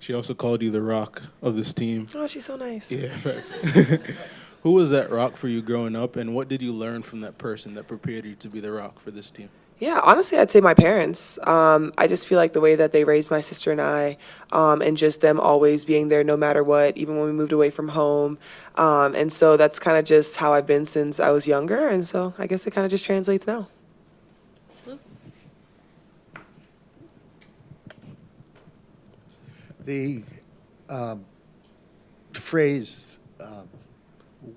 She also called you the rock of this team. Oh, she's so nice. Yeah, facts. Who was that rock for you growing up, and what did you learn from that person that prepared you to be the rock for this team? Yeah, honestly, I'd say my parents. I just feel like the way that they raised my sister and I, and just them always being there no matter what, even when we moved away from home. And so that's kind of just how I've been since I was younger. And so I guess it kind of just translates now. The phrase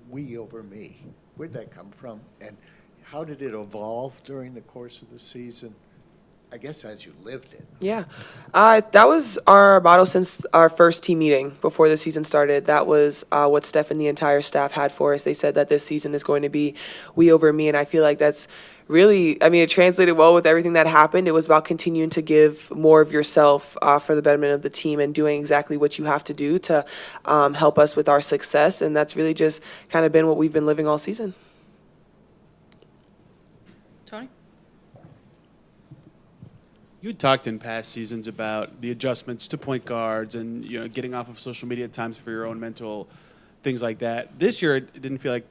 we over me, where'd that come from? And how did it evolve during the course of the season? I guess as you lived it. Yeah. That was our motto since our first team meeting before the season started. That was what Steph and the entire staff had for us. They said that this season is going to be we over me, and I feel like that's really, I mean, it translated well with everything that happened. It was about continuing to give more of yourself for the betterment of the team and doing exactly what you have to do to help us with our success, and that's really just kind of been what we've been living all season. Tony? You had talked in past seasons about the adjustments to point guards and getting off of social media at times for your own mental things like that. This year, it didn't feel like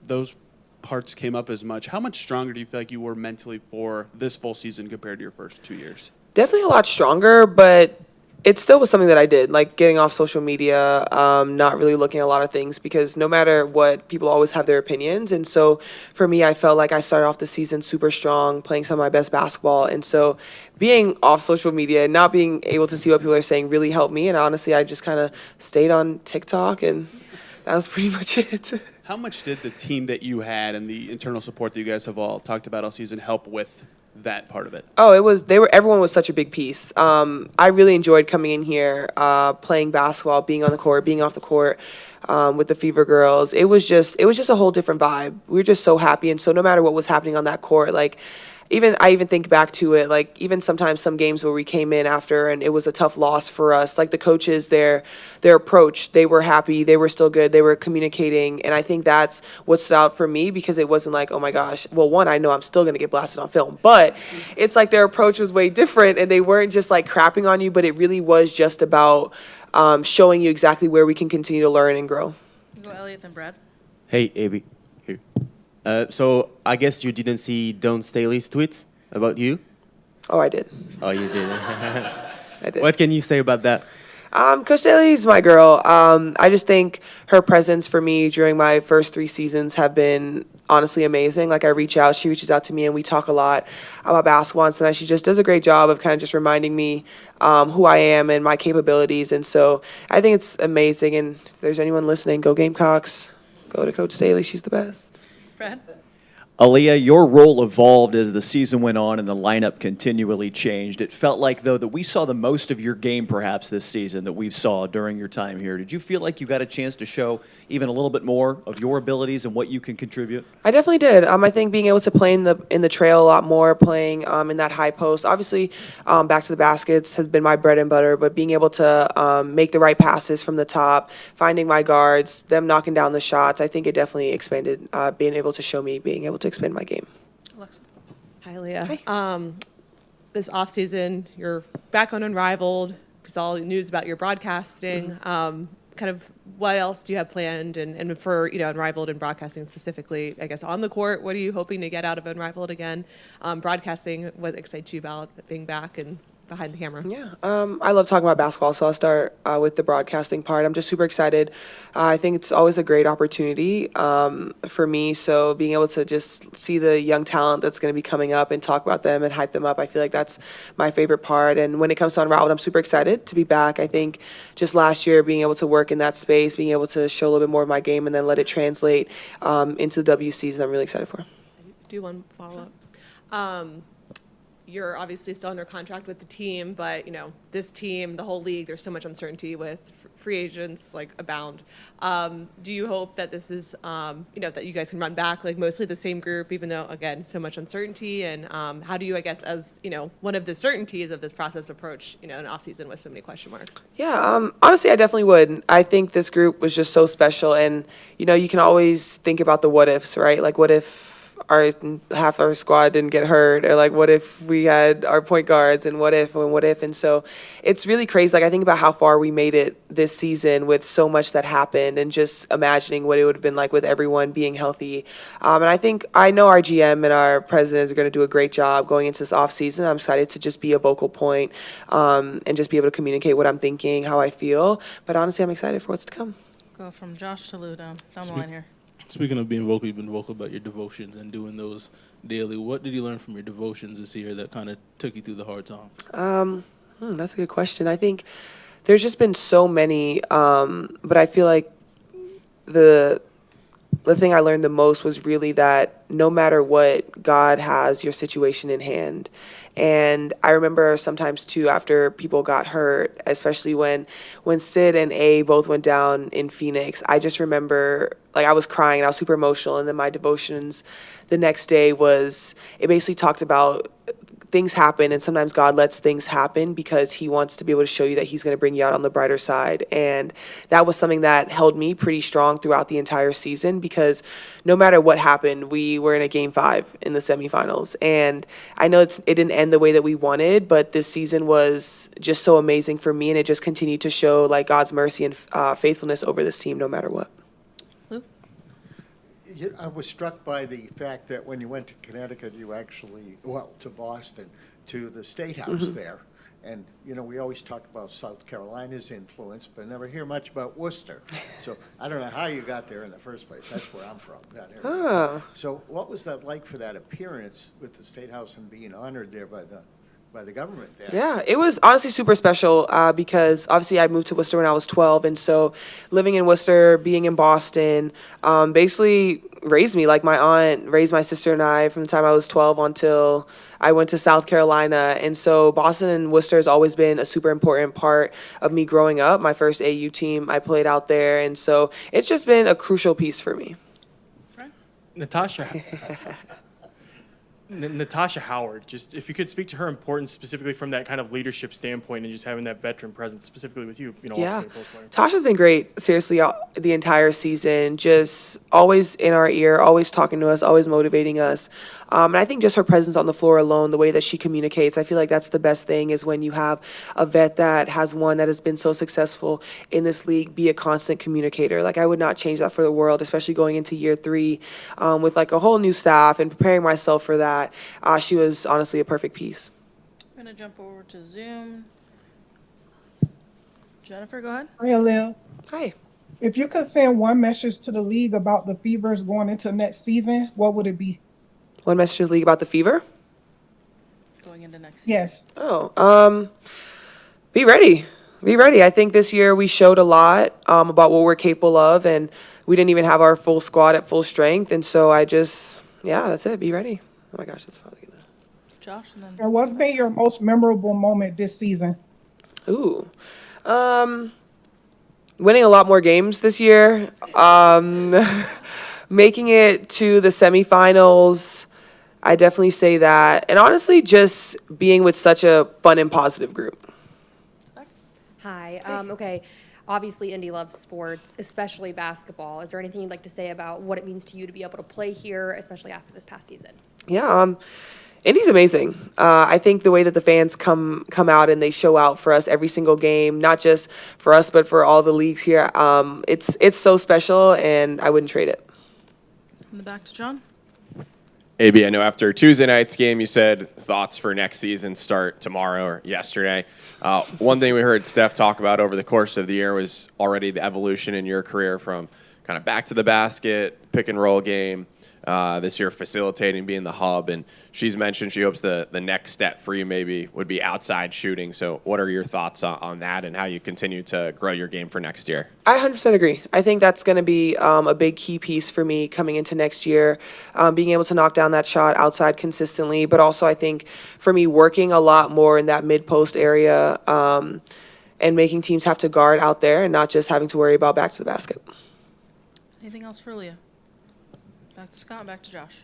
those parts came up as much. How much stronger do you feel like you were mentally for this full season compared to your first 2 years? Definitely a lot stronger, but it still was something that I did, like getting off social media, not really looking at a lot of things, because no matter what, people always have their opinions. And so for me, I felt like I started off the season super strong, playing some of my best basketball. And so being off social media and not being able to see what people are saying really helped me. And honestly, I just kind of stayed on TikTok, and that was pretty much it. How much did the team that you had and the internal support that you guys have all talked about all season help with that part of it? Oh, everyone was such a big piece. I really enjoyed coming in here, playing basketball, being on the court, being off the court, with the Fever Girls. It was just a whole different vibe. We were just so happy. And so no matter what was happening on that court, like, I even think back to it, like even sometimes some games where we came in after and it was a tough loss for us, like the coaches, their approach, they were happy, they were still good, they were communicating. And I think that's what stood out for me, because it wasn't like, oh my gosh, well, one, I know I'm still going to get blasted on film, but it's like their approach was way different, and they weren't just like crapping on you, but it really was just about showing you exactly where we can continue to learn and grow. Go Elliot, then Brad. Hey, AB. Here. So I guess you didn't see Don Staley's tweets about you? Oh, I did. Oh, you did. I did. What can you say about that? Coach Staley's my girl. I just think her presence for me during my first 3 seasons have been honestly amazing. Like, I reach out, she reaches out to me, and we talk a lot about basketball. And sometimes she just does a great job of kind of just reminding me who I am and my capabilities. And so I think it's amazing. And if there's anyone listening, go Gamecocks. Go to Coach Staley. She's the best. Brad? Aliyah, your role evolved as the season went on and the lineup continually changed. It felt like, though, that we saw the most of your game perhaps this season that we saw during your time here. Did you feel like you got a chance to show even a little bit more of your abilities and what you can contribute? I definitely did. I think being able to play in the trail a lot more, playing in that high post, obviously back to the baskets has been my bread and butter, but being able to make the right passes from the top, finding my guards, them knocking down the shots, I think it definitely expanded, being able to show me being able to expand my game. Alexa? Hi, Aliyah. Hi. This offseason, you're back on Unrivaled. We saw news about your broadcasting. Mm-hmm. Kind of what else do you have planned? And for, Unrivaled and broadcasting specifically, I guess, on the court, what are you hoping to get out of Unrivaled again? Broadcasting, what excites you about being back and behind the camera? Yeah, I love talking about basketball, so I'll start with the broadcasting part. I'm just super excited. I think it's always a great opportunity for me, so being able to just see the young talent that's going to be coming up and talk about them and hype them up, I feel like that's my favorite part. And when it comes to Unraveled, I'm super excited to be back. I think just last year, being able to work in that space, being able to show a little bit more of my game and then let it translate into the W season, I'm really excited for. Do one follow-up. You're obviously still under contract with the team, but, this team, the whole league, there's so much uncertainty with free agents, like, abound. Do you hope that this is, that you guys can run back, like, mostly the same group, even though, again, so much uncertainty? And how do you, I guess, as, one of the certainties of this process approach, an offseason with so many question marks? Yeah, honestly, I definitely would. I think this group was just so special. And, you can always think about the what ifs, right? Like, what if half our squad didn't get hurt, or like what if we had our point guards, and what if, and so it's really crazy. Like I think about how far we made it this season with so much that happened, and just imagining what it would have been like with everyone being healthy. And I know our GM and our presidents are going to do a great job going into this off season. I'm excited to just be a vocal point, and just be able to communicate what I'm thinking, how I feel. But honestly, I'm excited for what's to come. Go from Josh to Lou down the line here. Speaking of being vocal, you've been vocal about your devotions and doing those daily. What did you learn from your devotions this year that kind of took you through the hard times? That's a good question. I think there's just been so many, but I feel like the thing I learned the most was really that no matter what, God has your situation in hand. And I remember sometimes too, after people got hurt, especially when Sid and A both went down in Phoenix, I just remember like I was crying and I was super emotional. And then my devotions the next day it basically talked about things happen, and sometimes God lets things happen because he wants to be able to show you that he's going to bring you out on the brighter side. And that was something that held me pretty strong throughout the entire season, because no matter what happened, we were in a game 5 in the semifinals. And I know it didn't end the way that we wanted, but this season was just so amazing for me, and it just continued to show like God's mercy and faithfulness over this team no matter what. Lou? I was struck by the fact that when you went to Connecticut, you actually, to Boston, to the State House there. And, we always talk about South Carolina's influence, but never hear much about Worcester. So I don't know how you got there in the first place. That's where I'm from, that area. So what was that like for that appearance with the State House and being honored there by the government there? Yeah, it was honestly super special, because obviously I moved to Worcester when I was 12. And so living in Worcester, being in Boston, basically raised me. Like my aunt raised my sister and I from the time I was 12 until I went to South Carolina. And so Boston and Worcester has always been a super important part of me growing up. My first AU team, I played out there. And so it's just been a crucial piece for me. Natasha. Natasha Howard, just if you could speak to her importance specifically from that kind of leadership standpoint and just having that veteran presence specifically with you, also Yeah, being a post player. Tasha's been great, seriously, the entire season. Just always in our ear, always talking to us, always motivating us. And I think just her presence on the floor alone, the way that she communicates, I feel like that's the best thing, is when you have a vet that has one that has been so successful in this league be a constant communicator. Like I would not change that for the world, especially going into year 3 with like a whole new staff and preparing myself for that. She was honestly a perfect piece. I'm going to jump over to Zoom. Jennifer, go ahead. Hi, Aliyah. Hi. If you could send one message to the league about the Fevers going into next season, what would it be? One message to the league about the Fever? Going into next season. Yes. Be ready. Be ready. I think this year we showed a lot about what we're capable of, and we didn't even have our full squad at full strength. And so that's it. Be ready. Oh my gosh, that's probably gonna. Josh, and then. And what's been your most memorable moment this season? Ooh, winning a lot more games this year. Making it to the semifinals. I definitely say that, and honestly, just being with such a fun and positive group. Hi. Okay. Obviously, Indy loves sports, especially basketball. Is there anything you'd like to say about what it means to you to be able to play here, especially after this past season? Yeah, Indy's amazing. I think the way that the fans come out and they show out for us every single game, not just for us but for all the leagues here, it's so special, and I wouldn't trade it. In the back to John. AB, I know after Tuesday night's game, you said thoughts for next season start tomorrow or yesterday. One thing we heard Steph talk about over the course of the year was already the evolution in your career from kind of back to the basket, pick and roll game, this year facilitating, being the hub. And she's mentioned she hopes the next step for you maybe would be outside shooting. So what are your thoughts on that and how you continue to grow your game for next year? I 100% agree. I think that's going to be a big key piece for me coming into next year, being able to knock down that shot outside consistently, but also I think for me working a lot more in that mid-post area and making teams have to guard out there and not just having to worry about back to the basket. Anything else for Aliyah? Back to Scott, back to Josh.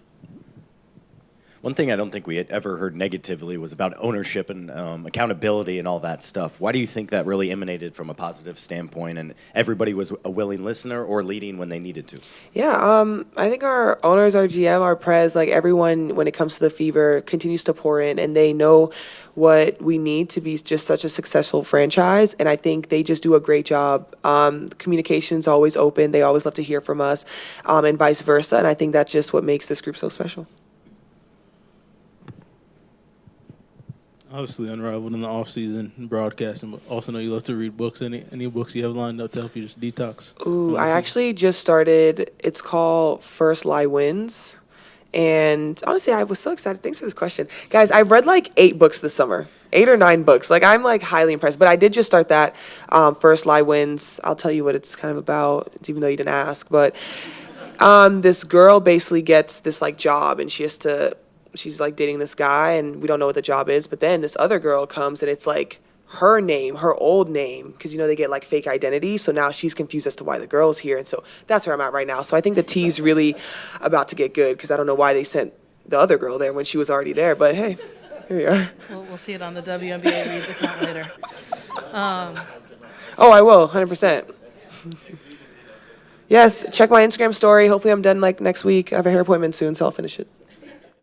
One thing I don't think we had ever heard negatively was about ownership and accountability and all that stuff. Why do you think that really emanated from a positive standpoint and everybody was a willing listener or leading when they needed to? Yeah, I think our owners, our GM, our pres, like everyone, when it comes to the Fever, continues to pour in, and they know what we need to be just such a successful franchise. And I think they just do a great job. Communication's always open; they always love to hear from us, and vice versa. And I think that's just what makes this group so special. Obviously unrivaled in the off season broadcasting, but also know you love to read books. Any books you have lined up to help you just detox? Ooh, I actually just started. It's called First Lie Wins. And honestly, I was so excited. Thanks for this question. Guys, I've read like 8 books this summer. 8 or 9 books. Like, I'm like highly impressed. But I did just start that. First Lie Wins. I'll tell you what it's kind of about, even though you didn't ask. But this girl basically gets this like job, and she's like dating this guy, and we don't know what the job is. But then this other girl comes, and it's like her name, her old name, because they get like fake identity. So now she's confused as to why the girl's here, and so that's where I'm at right now. So I think the tea's really about to get good, because I don't know why they sent the other girl there when she was already there. But hey, here we are. We'll see it on the WNBA Reads account later. Oh, I will, 100%. Yes, check my Instagram story. Hopefully I'm done like next week. I have a hair appointment soon, so I'll finish it.